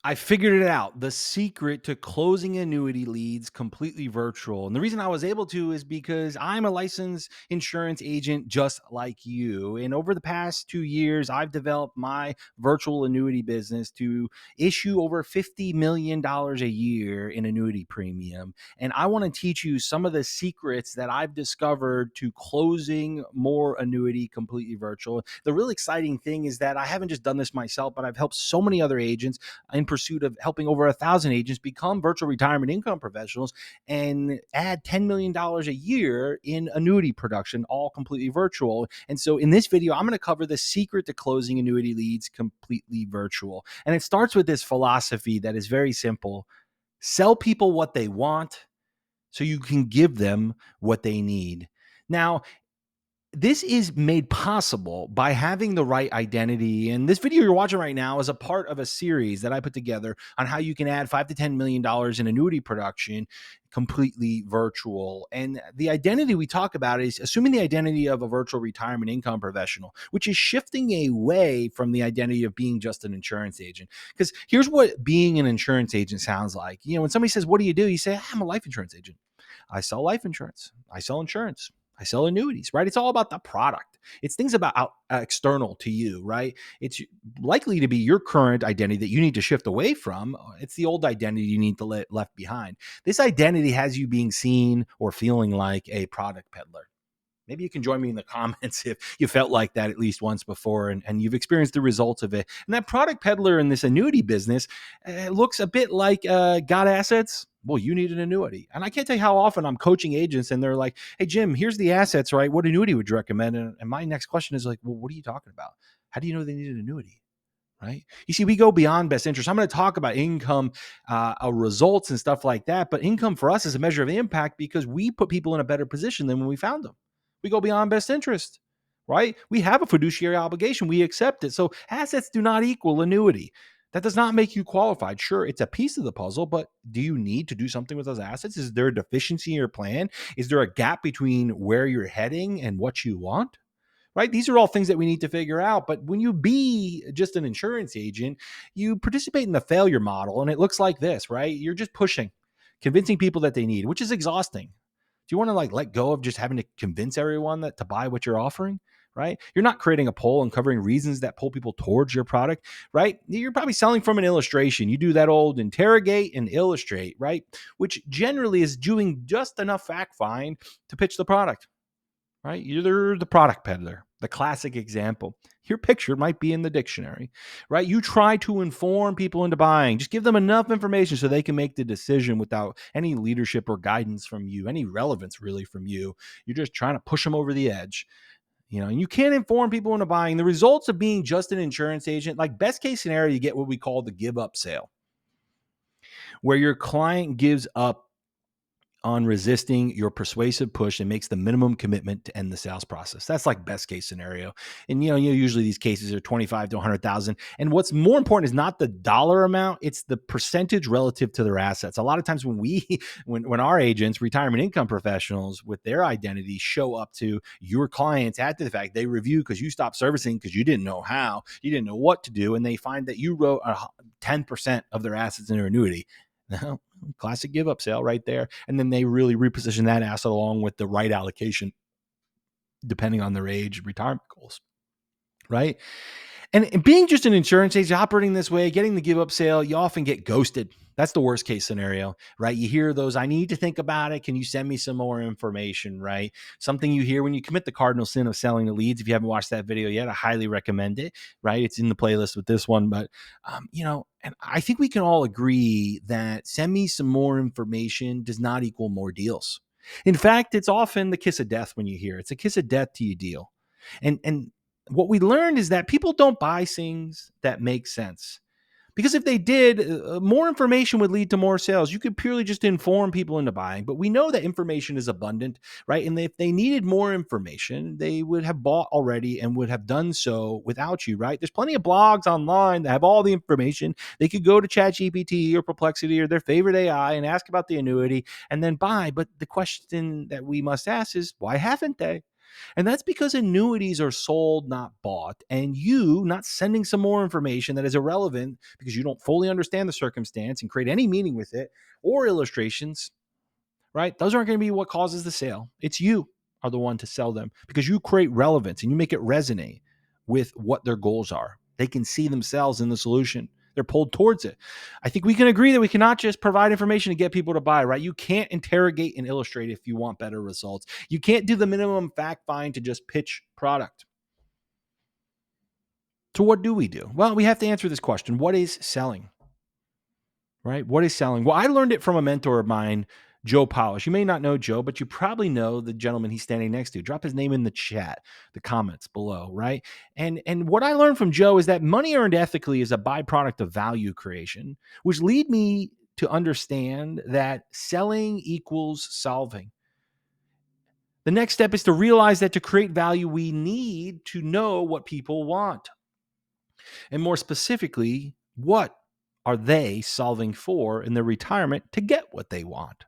I figured it out. The secret to closing annuity leads completely virtual. And the reason I was able to is because I'm a licensed insurance agent just like you. And over the past 2 years, I've developed my virtual annuity business to issue over $50 million a year in annuity premium. And I want to teach you some of the secrets that I've discovered to closing more annuity completely virtual. The really exciting thing is that I haven't just done this myself, but I've helped so many other agents in pursuit of helping over 1,000 agents become virtual retirement income professionals and add $10 million a year in annuity production, all completely virtual. And so in this video, I'm going to cover the secret to closing annuity leads completely virtual. And it starts with this philosophy that is very simple. Sell people what they want so you can give them what they need. Now, this is made possible by having the right identity. And this video you're watching right now is a part of a series that I put together on how you can add $5 to $10 million in annuity production completely virtual. And the identity we talk about is assuming the identity of a virtual retirement income professional, which is shifting away from the identity of being just an insurance agent. Because here's what being an insurance agent sounds like. When somebody says, "What do you do?" You say, "I'm a life insurance agent. I sell life insurance. I sell insurance. I sell annuities," right? It's all about the product. It's things about external to you, right? It's likely to be your current identity that you need to shift away from. It's the old identity you need to let left behind. This identity has you being seen or feeling like a product peddler. Maybe you can join me in the comments if you felt like that at least once before and you've experienced the results of it. And that product peddler in this annuity business looks a bit like got assets. Well, you need an annuity. And I can't tell you how often I'm coaching agents and they're like, "Hey, Jim, here's the assets, right? What annuity would you recommend?" And my next question is like, "Well, what are you talking about? How do you know they need an annuity?" Right? You see, we go beyond best interest. I'm going to talk about income, results, and stuff like that. But income for us is a measure of impact because we put people in a better position than when we found them. We go beyond best interest, right? We have a fiduciary obligation. We accept it. So assets do not equal annuity. That does not make you qualified. Sure, it's a piece of the puzzle, but do you need to do something with those assets? Is there a deficiency in your plan? Is there a gap between where you're heading and what you want? Right? These are all things that we need to figure out. But when you be just an insurance agent, you participate in the failure model. And it looks like this, right? You're just pushing, convincing people that they need, which is exhausting. Do you want to let go of just having to convince everyone that to buy what you're offering? Right? You're not creating a poll and covering reasons that pull people towards your product, right? You're probably selling from an illustration. You do that old interrogate and illustrate, right? Which generally is doing just enough fact find to pitch the product, right? You're the product peddler, the classic example. Your picture might be in the dictionary, right? You try to inform people into buying. Just give them enough information so they can make the decision without any leadership or guidance from you, any relevance really from you. You're just trying to push them over the edge. And you can't inform people into buying. The results of being just an insurance agent, like best case scenario, you get what we call the give up sale, where your client gives up on resisting your persuasive push and makes the minimum commitment to end the sales process. That's like best case scenario. And usually these cases are 25 to 100,000. And what's more important is not the dollar amount, it's the percentage relative to their assets. A lot of times when our agents, retirement income professionals with their identity show up to your clients after the fact, they review because you stopped servicing because you didn't know how, you didn't know what to do. And they find that you wrote 10% of their assets in their annuity. Classic give up sale right there. And then they really reposition that asset along with the right allocation, depending on their age, retirement goals. Right. And being just an insurance agent operating this way, getting the give up sale, you often get ghosted. That's the worst case scenario, right? You hear those, "I need to think about it. Can you send me some more information?" Right? Something you hear when you commit the cardinal sin of selling the leads. If you haven't watched that video yet, I highly recommend it, right? It's in the playlist with this one. But, and I think we can all agree that send me some more information does not equal more deals. In fact, it's often the kiss of death when you hear it. It's a kiss of death to your deal. And what we learned is that people don't buy things that make sense. Because if they did, more information would lead to more sales. You could purely just inform people into buying. But we know that information is abundant, right? And if they needed more information, they would have bought already and would have done so without you, right? There's plenty of blogs online that have all the information. They could go to ChatGPT or Perplexity or their favorite AI and ask about the annuity and then buy. But the question that we must ask is, why haven't they? And that's because annuities are sold, not bought. And you not sending some more information that is irrelevant because you don't fully understand the circumstance and create any meaning with it or illustrations, right? Those aren't going to be what causes the sale. It's you are the one to sell them because you create relevance and you make it resonate with what their goals are. They can see themselves in the solution. They're pulled towards it. I think we can agree that we cannot just provide information to get people to buy, right? You can't interrogate and illustrate if you want better results. You can't do the minimum fact find to just pitch product. So what do we do? Well, we have to answer this question. What is selling? Right? What is selling? Well, I learned it from a mentor of mine, Joe Polish. You may not know Joe, but you probably know the gentleman he's standing next to. Drop his name in the chat, the comments below, right? And what I learned from Joe is that money earned ethically is a byproduct of value creation, which lead me to understand that selling equals solving. The next step is to realize that to create value, we need to know what people want. And more specifically, what are they solving for in their retirement to get what they want?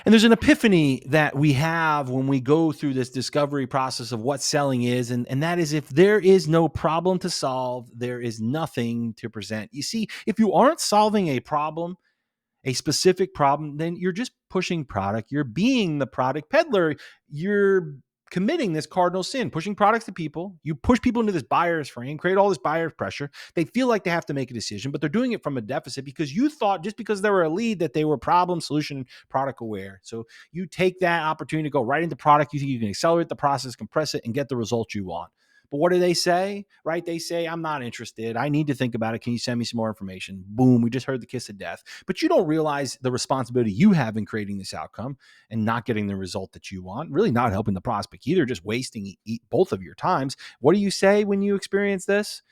And there's an epiphany that we have when we go through this discovery process of what selling is. And that is if there is no problem to solve, there is nothing to present. You see, if you aren't solving a specific problem, then you're just pushing product. You're being the product peddler. You're committing this cardinal sin, pushing products to people. You push people into this buyer's frame, create all this buyer's pressure. They feel like they have to make a decision, but they're doing it from a deficit because you thought just because they were a lead that they were problem, solution, product aware. So you take that opportunity to go right into product. You think you can accelerate the process, compress it, and get the results you want. But what do they say, right? They say, I'm not interested. I need to think about it. Can you send me some more information? Boom, we just heard the kiss of death. But you don't realize the responsibility you have in creating this outcome and not getting the result that you want, really not helping the prospect either, just wasting both of your times. What do you say when you experience this?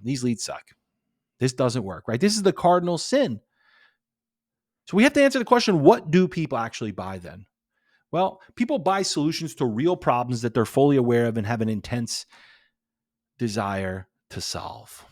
These leads suck. This doesn't work, right? This is the cardinal sin. So we have to answer the question, what do people actually buy then? Well, people buy solutions to real problems that they're fully aware of and have an intense desire to solve.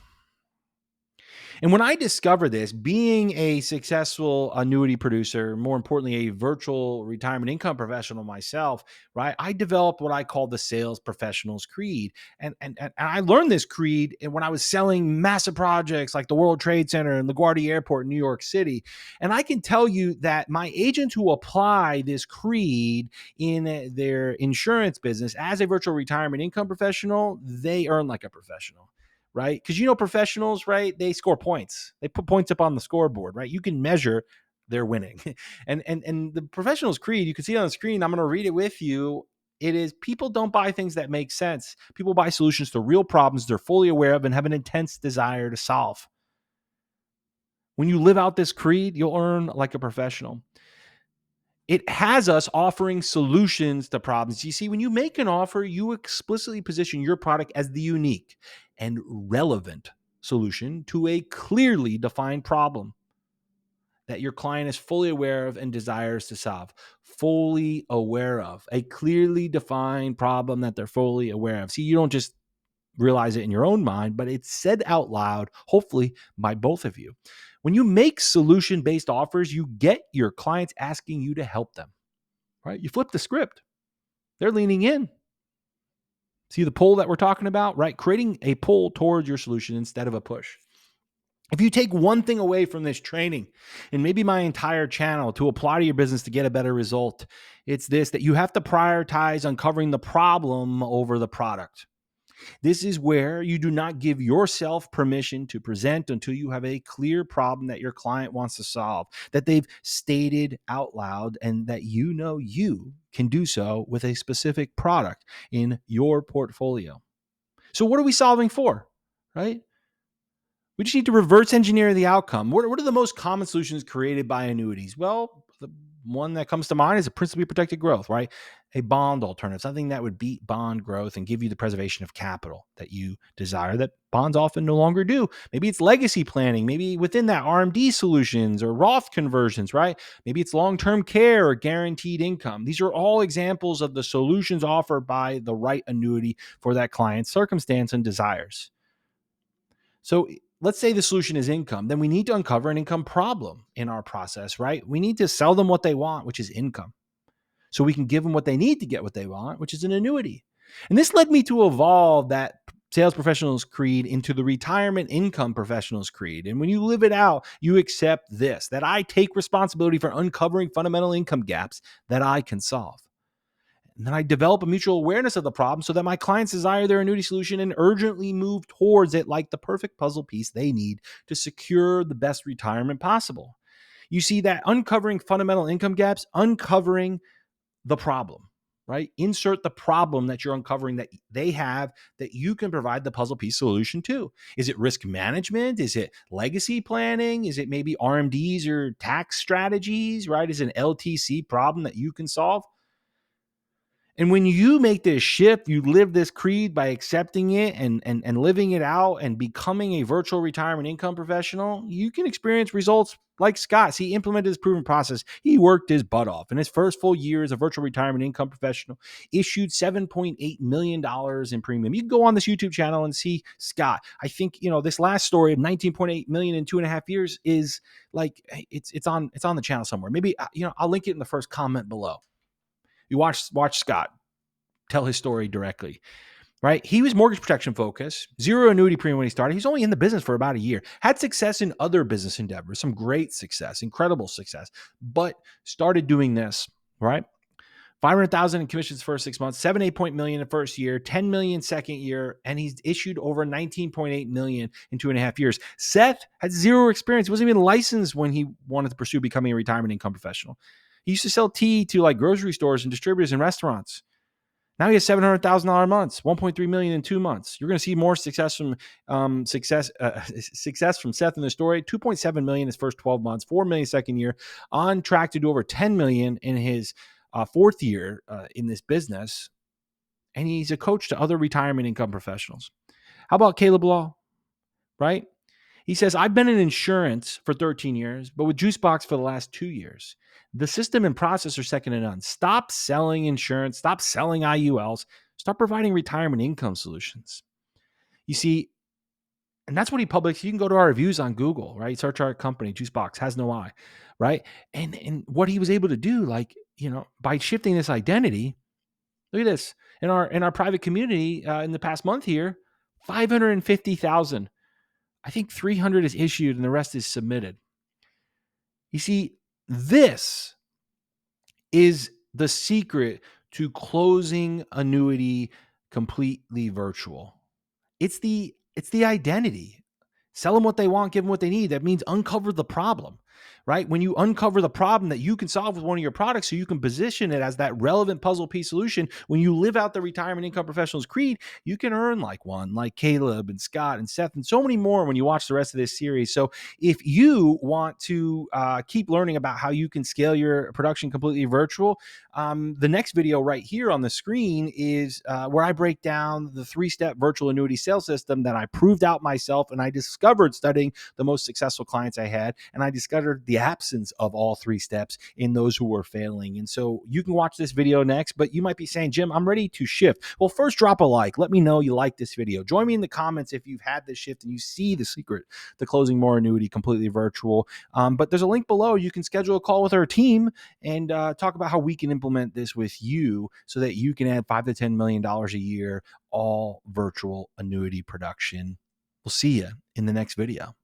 And when I discovered this, being a successful annuity producer, more importantly, a virtual retirement income professional myself, right? I developed what I call the sales professional's creed. And I learned this creed when I was selling massive projects like the World Trade Center and LaGuardia Airport in New York City. And I can tell you that my agents who apply this creed in their insurance business as a virtual retirement income professional, they earn like a professional, right? Because professionals, right? They score points. They put points up on the scoreboard, right? You can measure their winning. And the professionals creed, you can see it on the screen. I'm going to read it with you. It is people don't buy things that make sense. People buy solutions to real problems they're fully aware of and have an intense desire to solve. When you live out this creed, you'll earn like a professional. It has us offering solutions to problems. You see, when you make an offer, you explicitly position your product as the unique and relevant solution to a clearly defined problem that your client is fully aware of and desires to solve. Fully aware of a clearly defined problem that they're fully aware of. See, you don't just realize it in your own mind, but it's said out loud, hopefully by both of you. When you make solution-based offers, you get your clients asking you to help them, right? You flip the script. They're leaning in. See the pull that we're talking about, right? Creating a pull towards your solution instead of a push. If you take one thing away from this training and maybe my entire channel to apply to your business to get a better result, it's this, that you have to prioritize uncovering the problem over the product. This is where you do not give yourself permission to present until you have a clear problem that your client wants to solve, that they've stated out loud, and that you can do so with a specific product in your portfolio. So what are we solving for, right? We just need to reverse engineer the outcome. What are the most common solutions created by annuities? Well, the one that comes to mind is a principally protected growth, right? A bond alternative, something that would beat bond growth and give you the preservation of capital that you desire that bonds often no longer do. Maybe it's legacy planning, maybe within that RMD solutions or Roth conversions, right? Maybe it's long-term care or guaranteed income. These are all examples of the solutions offered by the right annuity for that client's circumstance and desires. So let's say the solution is income, then we need to uncover an income problem in our process, right? We need to sell them what they want, which is income. so we can give them what they need to get what they want, which is an annuity. And this led me to evolve that sales professionals creed into the retirement income professionals creed. And when you live it out, you accept this, that I take responsibility for uncovering fundamental income gaps that I can solve. And then I develop a mutual awareness of the problem so that my clients desire their annuity solution and urgently move towards it like the perfect puzzle piece they need to secure the best retirement possible. You see that uncovering fundamental income gaps, uncovering the problem, right? Insert the problem that you're uncovering that they have that you can provide the puzzle piece solution to. Is it risk management? Is it legacy planning? Is it maybe RMDs or tax strategies, right? Is it an LTC problem that you can solve? And when you make this shift, you live this creed by accepting it and living it out and becoming a virtual retirement income professional, you can experience results like Scott. He implemented his proven process. He worked his butt off. In his first full year as a virtual retirement income professional, issued $7.8 million in premium. You can go on this YouTube channel and see Scott. I think, this last story of 19.8 million in 2.5 years is like, it's on the channel somewhere. Maybe, I'll link it in the first comment below. You watch Scott tell his story directly, right? He was mortgage protection focused, zero annuity premium when he started. He's only in the business for about a year, had success in other business endeavors, some great success, incredible success, but started doing this, right? 500,000 in commissions first 6 months, 7.8 million in the first year, 10 million second year, and he's issued over 19.8 million in 2.5 years. Seth had zero experience. He wasn't even licensed when he wanted to pursue becoming a retirement income professional. He used to sell tea to like grocery stores and distributors and restaurants. Now he has $700,000 months, 1.3 million in 2 months. You're going to see more success from success from Seth in the story. 2.7 million his first 12 months, 4 million second year, on track to do over 10 million in his fourth year in this business. And he's a coach to other retirement income professionals. How about Caleb Law? Right? He says, I've been in insurance for 13 years, but with Juicebox for the last 2 years. The system and process are second to none. Stop selling insurance. Stop selling IULs. Start providing retirement income solutions. You see, and that's what he published. You can go to our reviews on Google, right? Search our company, Juicebox, has no I, right? And what he was able to do, by shifting this identity, look at this. In our private community in the past month here, 550,000. I think 300 is issued and the rest is submitted. You see, this is the secret to closing annuity completely virtual. It's the identity. Sell them what they want, give them what they need. That means uncover the problem, right? When you uncover the problem that you can solve with one of your products, so you can position it as that relevant puzzle piece solution. When you live out the retirement income professionals creed, you can earn like Caleb and Scott and Seth and so many more when you watch the rest of this series. So if you want to keep learning about how you can scale your production completely virtual, the next video right here on the screen is where I break down the 3-step virtual annuity sales system that I proved out myself and I discovered studying the most successful clients I had. And I discovered the absence of all 3 steps in those who were failing. And so you can watch this video next, but you might be saying, Jim, I'm ready to shift. Well, first drop a like. Let me know you like this video. Join me in the comments if you've had this shift and you see the secret to closing more annuity completely virtual. But there's a link below. You can schedule a call with our team and talk about how we can implement this with you so that you can add $5 to $10 million a year, all virtual annuity production. We'll see you in the next video.